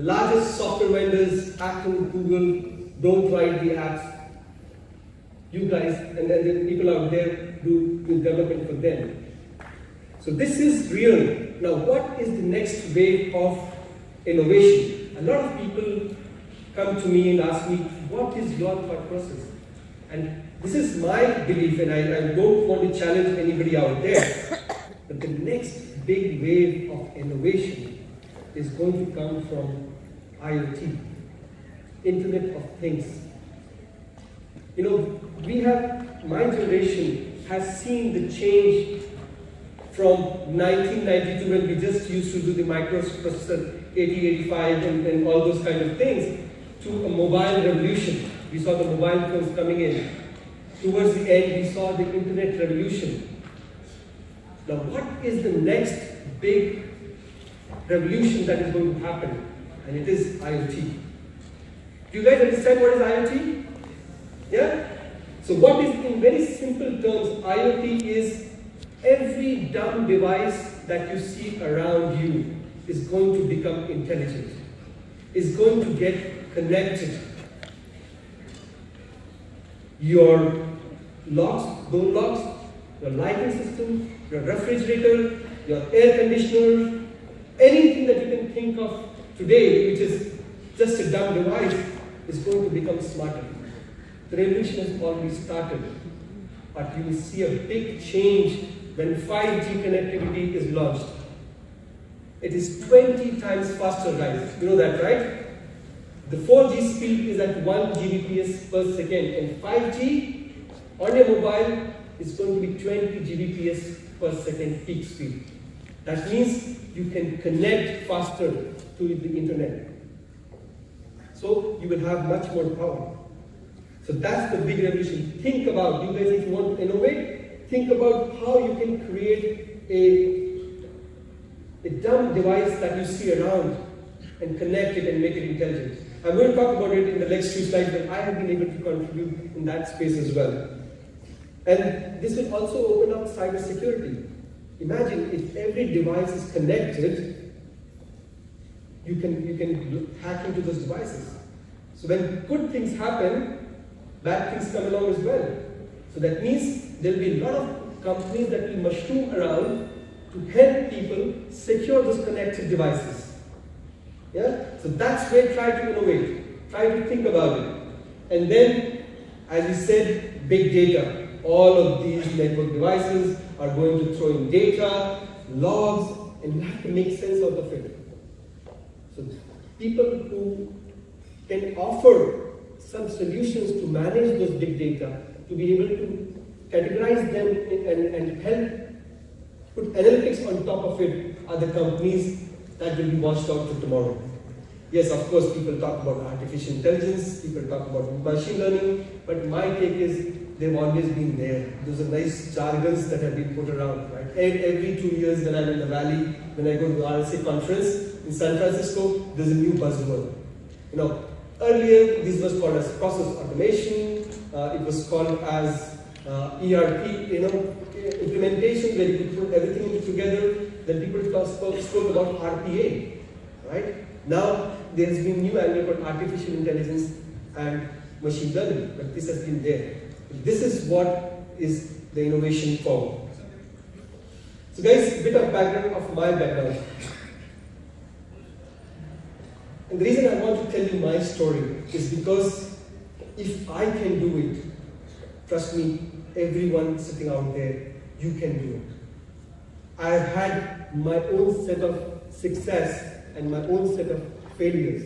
The largest software vendors, Apple, Google, don't write the apps. You guys and then the people out there do development for them. So this is real. Now what is the next wave of innovation? A lot of people come to me and ask me, what is your thought process? And this is my belief, and I don't want to challenge anybody out there. But the next big wave of innovation is going to come from IoT, Internet of Things. You know, my generation has seen the change from 1992 when we just used to do the microprocessor 8085 and all those kind of things to a mobile revolution. We saw the mobile phones coming in. Towards the end, we saw the internet revolution. Now, what is the next big revolution that is going to happen? And it is IoT. Do you guys understand what is IoT? Yeah? So what is, in very simple terms, IoT is every dumb device that you see around you is going to become intelligent, is going to get connected. Your locks, door locks, your lighting system, your refrigerator, your air conditioner, anything that you can think of today which is just a dumb device is going to become smarter. The revolution has already started, but you will see a big change when 5G connectivity is launched. It is 20 times faster, guys. You know that, right? The 4G speed is at 1 Gbps per second, and 5G on your mobile is going to be 20 Gbps per second peak speed. That means you can connect faster to the internet. So you will have much more power. So that's the big revolution. Think about, you guys, if you want to innovate, think about how you can create a dumb device that you see around and connect it and make it intelligent. I'm going to talk about it in the next few slides, but I have been able to contribute in that space as well. And this will also open up cybersecurity. Imagine if every device is connected, you can hack into those devices. So when good things happen, bad things come along as well. So that means there will be a lot of companies that will mushroom around to help people secure those connected devices. Yeah? So that's where try to innovate, try to think about it. And then, as we said, big data. All of these network devices are going to throw in data, logs, and you have to make sense out of it. So people who can offer some solutions to manage those big data, to be able to categorize them and help put analytics on top of it are the companies that will be watched out for tomorrow. Yes, of course, people talk about artificial intelligence, people talk about machine learning, but my take is they've always been there. Those are nice jargons that have been put around, right? Every 2 years when I'm in the Valley, when I go to the RSA conference in San Francisco, there's a new buzzword. You know, earlier this was called as process automation, it was called as ERP, you know, implementation where you could put everything together. Then people spoke about RPA, right? Now there has been new angle called artificial intelligence and machine learning, but this has been there. This is what is the innovation forward. So guys, a bit of background of my background. And the reason I want to tell you my story is because if I can do it, trust me, everyone sitting out there, you can do it. I've had my own set of success and my own set of failures.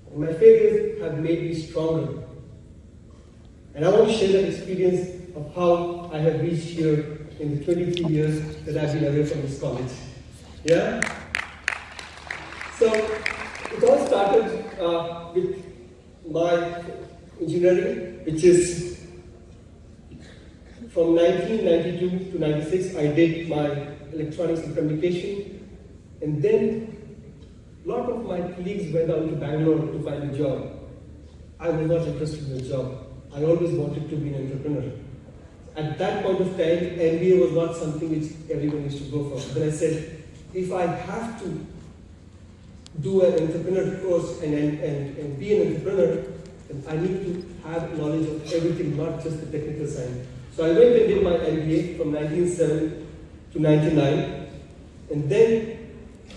And my failures have made me stronger. And I want to share that experience of how I have reached here in the 23 years that I've been away from this college. Yeah? So, it all started with my engineering, which is from 1992 to 96, I did my electronics and communication. And then, a lot of my colleagues went out to Bangalore to find a job. I was not interested in a job. I always wanted to be an entrepreneur. At that point of time, MBA was not something which everyone used to go for. But I said, if I have to do an entrepreneur course and be an entrepreneur, then I need to have knowledge of everything, not just the technical side. So I went and did my MBA from 1997 to 99, and then,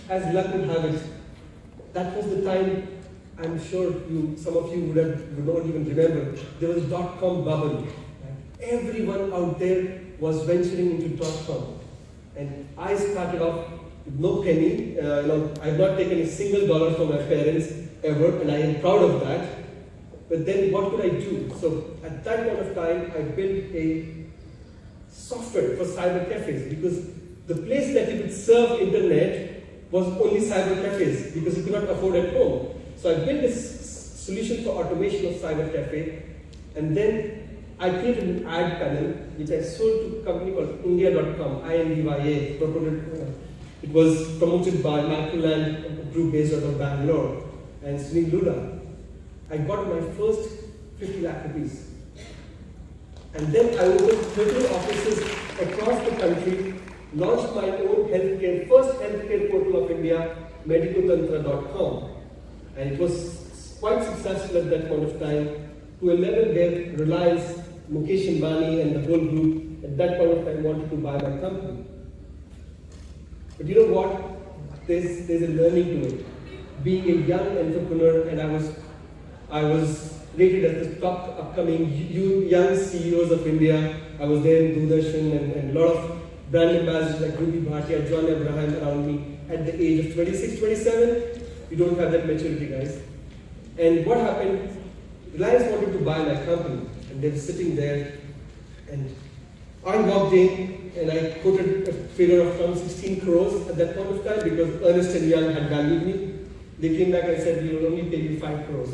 as luck would have it, that was the time. I'm sure some of you would not even remember. There was a dot-com bubble. Right? Everyone out there was venturing into dot-com, and I started off with no penny. I've not taken a single dollar from my parents ever, and I am proud of that. But then, what could I do? So at that point of time, I built a software for cyber cafes, because the place that you could serve internet was only cyber cafes, because you could not afford at home. So I built this solution for automation of cyber cafe, and then I created an ad panel which I sold to a company called India.com, INDYA. It was promoted by Microland, a group based out of Bangalore, and Sunil Lula. I got my first 50 lakh rupees. And then I opened 30 offices across the country, launched my own first healthcare portal of India, medicotantra.com. And it was quite successful at that point of time, to a level where Reliance, Mukesh Ambani and the whole group at that point of time wanted to buy my company. But you know what? There's a learning to it. Being a young entrepreneur, and I was rated as the top upcoming young CEOs of India. I was there in Doordarshan, and a lot of brand ambassadors like Ruby Bhatia, John Abraham around me at the age of 26, 27. You don't have that maturity, guys. And what happened? Reliance wanted to buy my company, and they were sitting there, and I walked in, and I quoted a figure of around 16 crores at that point of time, because Ernst & Young had valued me. They came back and said, we will only pay you 5 crores.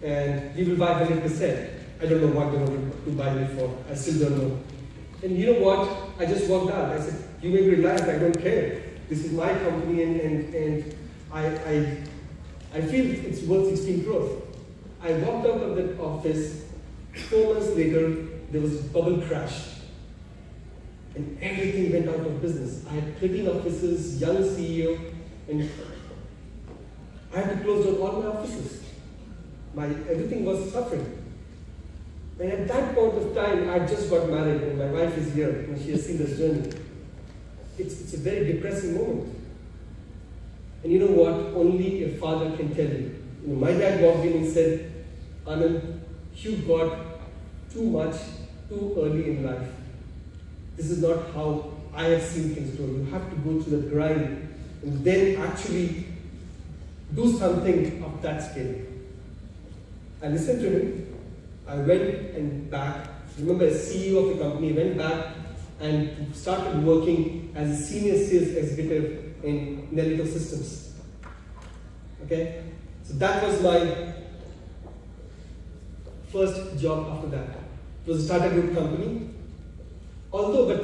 And we will buy 100%. I don't know what they wanted to buy me for. I still don't know. And you know what? I just walked out. I said, you may be Reliance, I don't care. This is my company, and I feel it's worth 16 crores. I walked out of that office. 4 months later, there was a bubble crash, and everything went out of business. I had 13 offices, young CEO, and I had to close down all my offices. Everything was suffering. And at that point of time, I just got married, and my wife is here, and she has seen this journey. It's a very depressing moment. And you know what? Only a father can tell you. My dad walked in and said, Anand, you got too much too early in life. This is not how I have seen things go. You have to go through the grind and then actually do something of that scale. I listened to him. I went and back. Remember, as CEO of the company, went back and started working as a senior sales executive in Nelito Systems. Okay? So that was my first job after that. It was a startup group company. But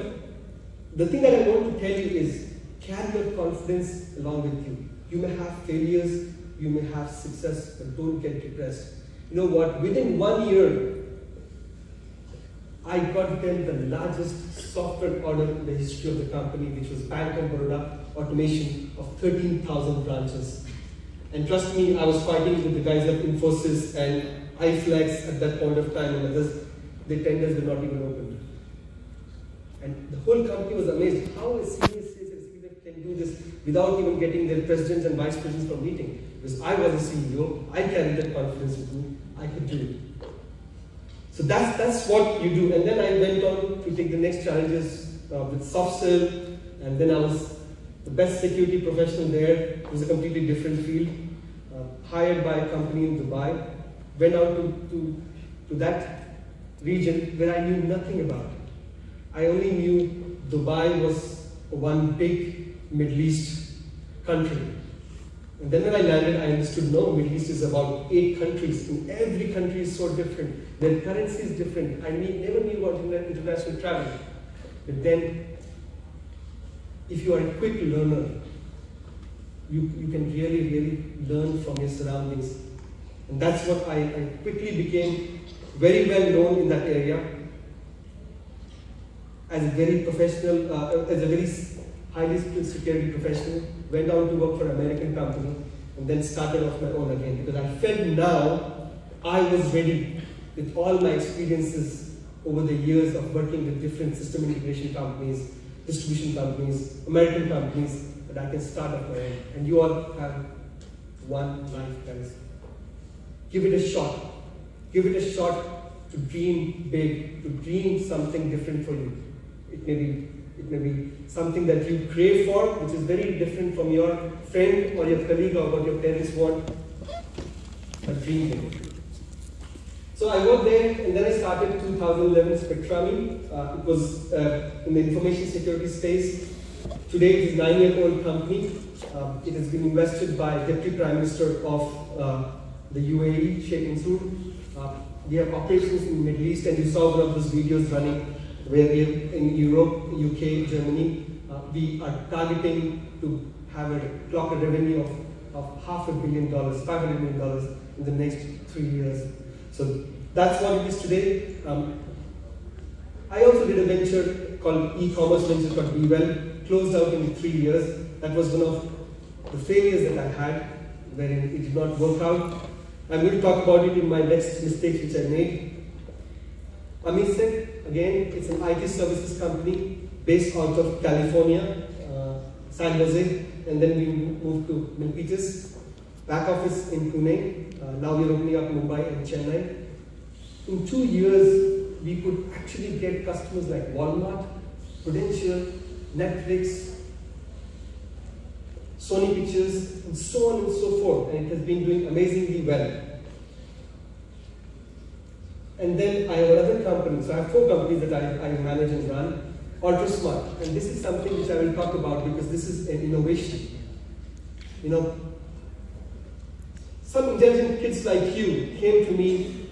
the thing that I want to tell you is, carry your confidence along with you. You may have failures, you may have success, but don't get depressed. You know what? Within 1 year, I got them the largest software order in the history of the company, which was Bank of Baroda automation of 13,000 branches. And trust me, I was fighting with the guys of Infosys and iFlex at that point of time, and others. The tenders were not even opened. And the whole company was amazed how a senior sales executive can do this without even getting their presidents and vice presidents from meeting. Because I was a CEO, I carried that confidence with me, I could do it. So that's what you do. And then I went on to take the next challenges with SoftSell, and then I was the best security professional there. It was a completely different field. Hired by a company in Dubai, went out to that region where I knew nothing about. I only knew Dubai was one big Middle East country. And then when I landed, I understood, no, Middle East is about 8 countries, and every country is so different. Their currency is different. I never knew about international travel. But then, if you are a quick learner, you can really, really learn from your surroundings. And that's what I quickly became very well known in that area as a very professional, as a very highly skilled security professional, went out to work for an American company, and then started off my own again, because I felt now I was ready with all my experiences over the years of working with different system integration companies, distribution companies, American companies, that I can start off my own. And you all have one life, guys. Give it a shot. Give it a shot to dream big, to dream something different for you. It may be something that you crave for, which is very different from your friend or your colleague or what your parents want. But dream big. So I worked there, and then I started 2011 Spectrami. It was in the information security space. Today it is a 9-year-old company. It has been invested by Deputy Prime Minister of the UAE, Sheikh Mansour. We have operations in the Middle East, and you saw one of those videos running where we have in Europe, UK, Germany. We are targeting to have a clock a revenue of $500 million, $500 million in the next 3 years. So that's what it is today. I also did a venture called e-commerce venture called BeWell, closed out in 3 years. That was one of the failures that I had, wherein it did not work out. I'm going to talk about it in my next mistakes which I made. Amisec, again, it's an IT services company based out of California, San Jose, and then we moved to Milpitas. Back office in Pune. Now we're opening up Mumbai and Chennai. In 2 years, we could actually get customers like Walmart, Prudential, Netflix, Sony Pictures, and so on and so forth. And it has been doing amazingly well. And then I have another company. So I have 4 companies that I manage and run. UltraSmart. And this is something which I will talk about because this is an innovation. You know, some intelligent kids like you came to me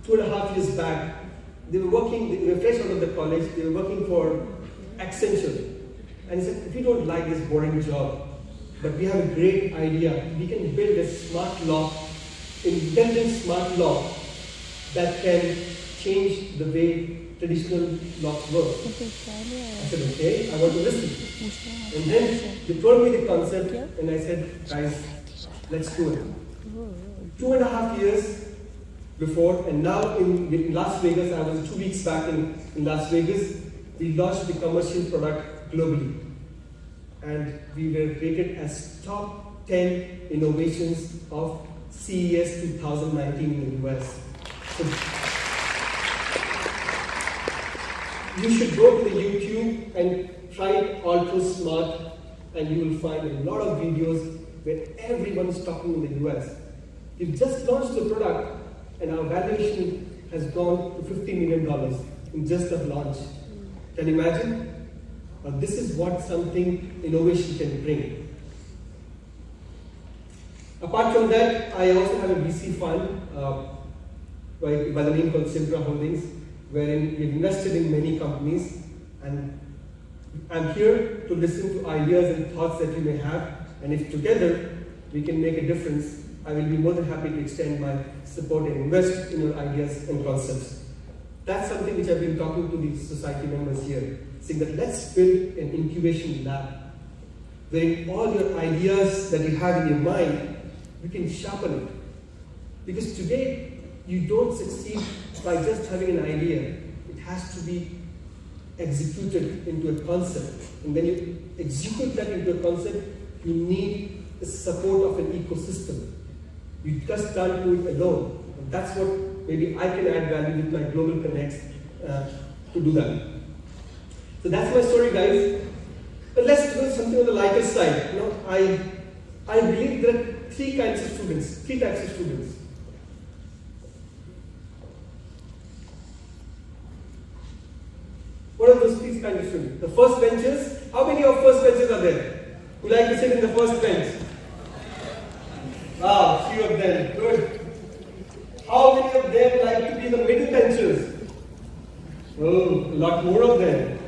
2.5 years back. They were fresh out of the college, they were working for Accenture. And he said, if you don't like this boring job, but we have a great idea, we can build a smart lock, intelligent smart lock that can change the way traditional locks work. I said, okay, I want to listen. And then they told me the concept, and I said, guys, let's do it. 2.5 years before, and now in Las Vegas, I was 2 weeks back in Las Vegas, we launched the commercial product globally. And we were rated as top 10 innovations of CES 2019 in the US. So you should go to the YouTube and try UltraSmart, and you will find a lot of videos where everyone is talking in the US. We've just launched the product, and our valuation has gone to $50 million in just the launch. Can you imagine? This is what something innovation can bring. Apart from that, I also have a VC fund by the name called Simpra Holdings, wherein we've invested in many companies, and I'm here to listen to ideas and thoughts that you may have, and if together we can make a difference, I will be more than happy to extend my support and invest in your ideas and concepts. That's something which I've been talking to the society members here, saying that let's build an incubation lab, where all your ideas that you have in your mind, you can sharpen it. Because today, you don't succeed by just having an idea. It has to be executed into a concept. And when you execute that into a concept, you need the support of an ecosystem. You just can't do it alone. And that's what maybe I can add value with my global connects to do that. So that's my story, guys. But let's do something on the lighter side. You know, I believe there are 3 types of students. What are those 3 kinds of students? The first benchers. How many of first benchers are there? Who like to sit in the first bench? Ah, few of them. Good. How many of them like to be the middle benchers? Oh, a lot more of them.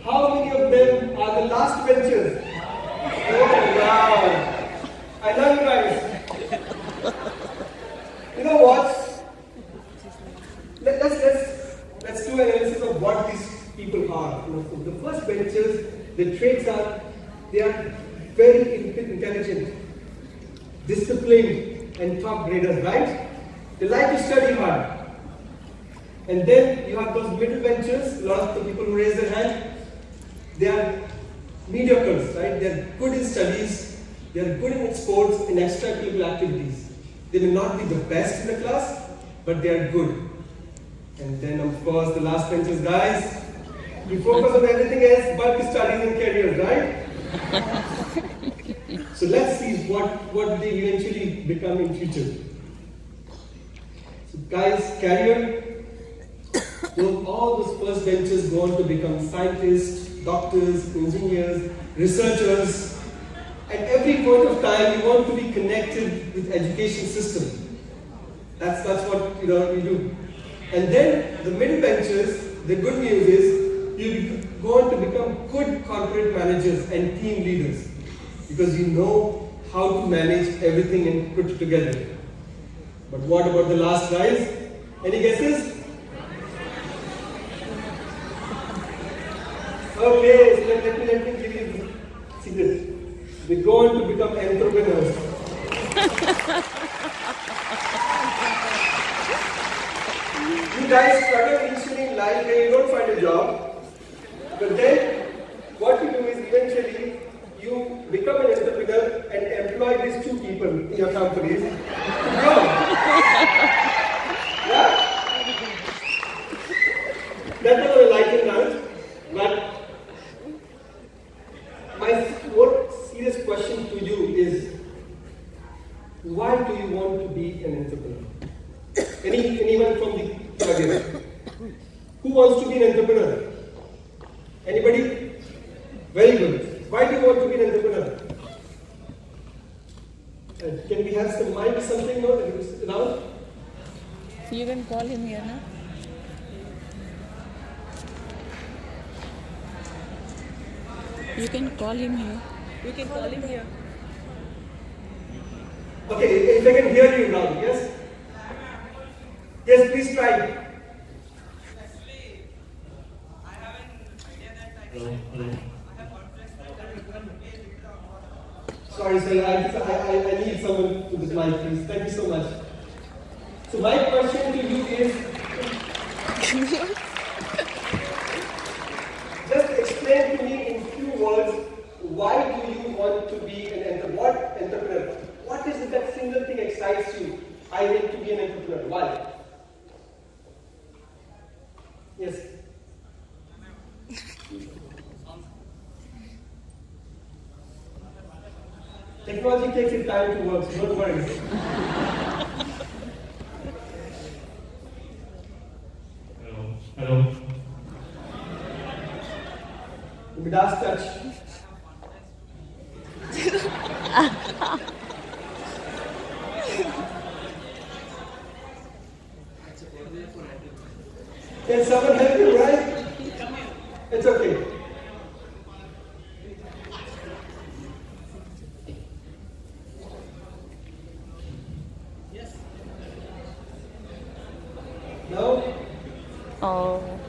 How many of them are the last benchers? Oh, wow. I love you guys. You know what? Let's do an analysis of what these people are. You know, so the first benchers, the traits are They are very intelligent, disciplined, and top graders, right? They like to study hard. And then you have those middle benchers, a lot of the people who raise their hand, they are mediocres, right? They are good in studies, they are good in sports and extracurricular activities. They may not be the best in the class, but they are good. And then of course the last benchers guys, you focus on everything else but studies and careers, right? So let's see what they eventually become in future. So guys, career, all those first benchers go on to become scientists, doctors, engineers, researchers. At every point of time, you want to be connected with education system. That's what you do. And then the middle benchers, the good news is you go on to become good corporate managers and team leaders because you know how to manage everything and put it together. But what about the last guys? Any guesses? Okay, so let me give you the secret. We go on to become entrepreneurs. You guys struggle initially in life and you don't find a job. But then, what you do is eventually you become an entrepreneur and employ these two people in your companies to grow. Yeah? That was a lightened note, but my more serious question to you is, why do you want to be an entrepreneur? Anyone from the audience? Who wants to be an entrepreneur? Anybody? Very good. Why do you want to be an entrepreneur? Can we have some mic, something now? You can call him here now. You can call him here. You can call him here. Okay, if I can hear you now, yes? Yes, please try. Sorry, sir, I need someone to this mic, please. Thank you so much. So my question to you is, just explain to me in few words, why do you want to be an entrepreneur? What is it that single thing excites you? I need to be an entrepreneur. Why? Yes. Technology takes its time to work, so don't worry. Hello. Midas touch. Can someone help you, right? It's okay. Yes. No? Oh.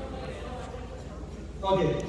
Okay.